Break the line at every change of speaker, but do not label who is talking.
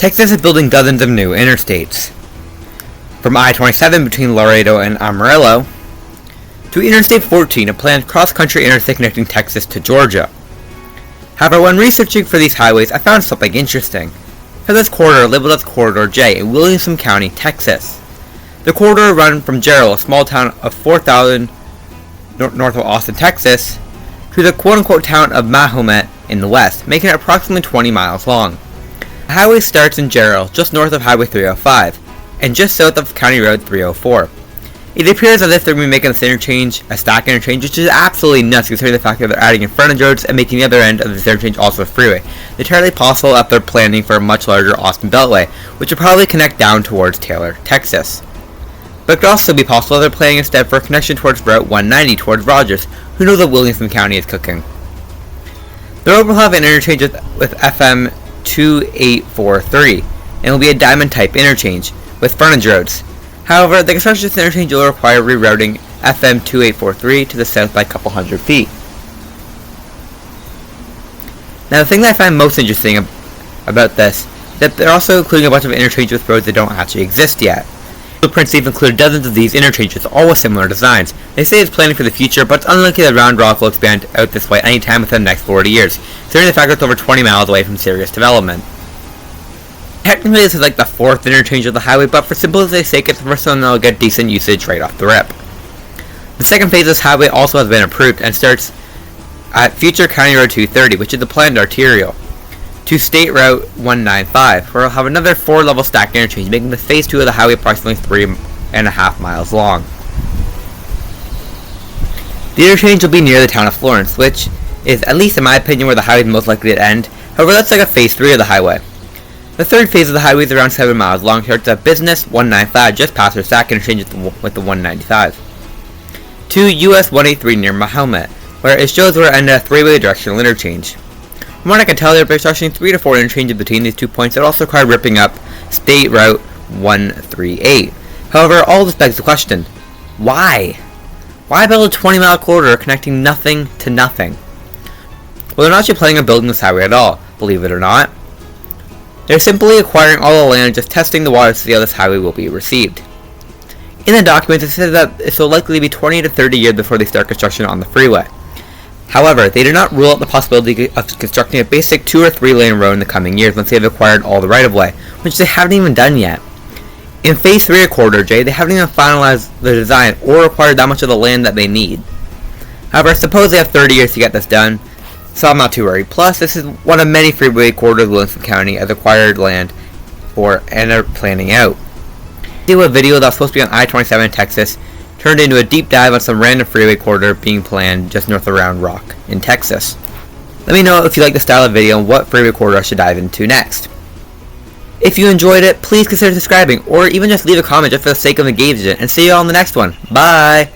Texas is building dozens of new interstates. From I-27 between Laredo and Amarillo, to Interstate 14, a planned cross-country interstate connecting Texas to Georgia. However, when researching for these highways, I found something interesting. For this corridor, labeled as Corridor J in Williamson County, Texas. The corridor runs from Jarrell, a small town of 4,000 north of Austin, Texas, to the quote-unquote town of Mahomet in the west, making it approximately 20 miles long. The highway starts in Jarrell, just north of Highway 305, and just south of County Road 304. It appears as if they're going to be making this interchange a stack interchange, which is absolutely nuts considering the fact that they're adding in frontage roads and making the other end of this interchange also a freeway. It's entirely possible that they're planning for a much larger Austin Beltway, which will probably connect down towards Taylor, Texas. But it could also be possible that they're planning instead for a connection towards Route 190 towards Rogers, who knows what Williamson County is cooking. The road will have an interchange with FM 2843, and will be a diamond type interchange with frontage roads. However, the construction of this interchange will require rerouting FM 2843 to the south by a couple hundred feet. Now, the thing that I find most interesting about this is that they're also including a bunch of interchanges with roads that don't actually exist yet. Blueprints even include dozens of these interchanges, all with similar designs. They say it's planning for the future, but it's unlikely that Round Rock will expand out this way anytime within the next 40 years, considering the fact that it's over 20 miles away from serious development. Technically, this is like the fourth interchange of the highway, but for simplicity's sake, it's the first one that will get decent usage right off the rip. The second phase of this highway also has been approved and starts at future County Road 230, which is the planned arterial, to State Route 195, where we'll have another 4-level stacked interchange, making the phase 2 of the highway approximately 3.5 miles long. The interchange will be near the town of Florence, which is, at least in my opinion, where the highway is most likely to end. However, that's like a phase 3 of the highway. The third phase of the highway is around 7 miles long, starts at Business 195 just past their stack interchange with the 195. To US 183 near Mahomet, where it shows where it ended a 3-way directional interchange. From what I can tell, they're constructing 3 to 4 interchanges between these 2 points that also require ripping up State Route 138. However, all this begs the question, why? Why build a 20-mile corridor connecting nothing to nothing? Well, they're not actually planning on building this highway at all, believe it or not. They're simply acquiring all the land and just testing the waters to see how this highway will be received. In the document, it says that it will likely be 20 to 30 years before they start construction on the freeway. However, they do not rule out the possibility of constructing a basic 2 or 3 lane road in the coming years once they have acquired all the right-of-way, which they haven't even done yet. In Phase 3 of Corridor J, they haven't even finalized the design or acquired that much of the land that they need. However, I suppose they have 30 years to get this done, so I'm not too worried. Plus, this is one of many freeway corridors Williamson County has acquired land for and are planning out. See what video that was supposed to be on I-27 in Texas turned into a deep dive on some random freeway corridor being planned just north of Round Rock in Texas. Let me know if you like this style of video and what freeway corridor I should dive into next. If you enjoyed it, please consider subscribing or even just leave a comment just for the sake of engagement, and see you all in the next one. Bye!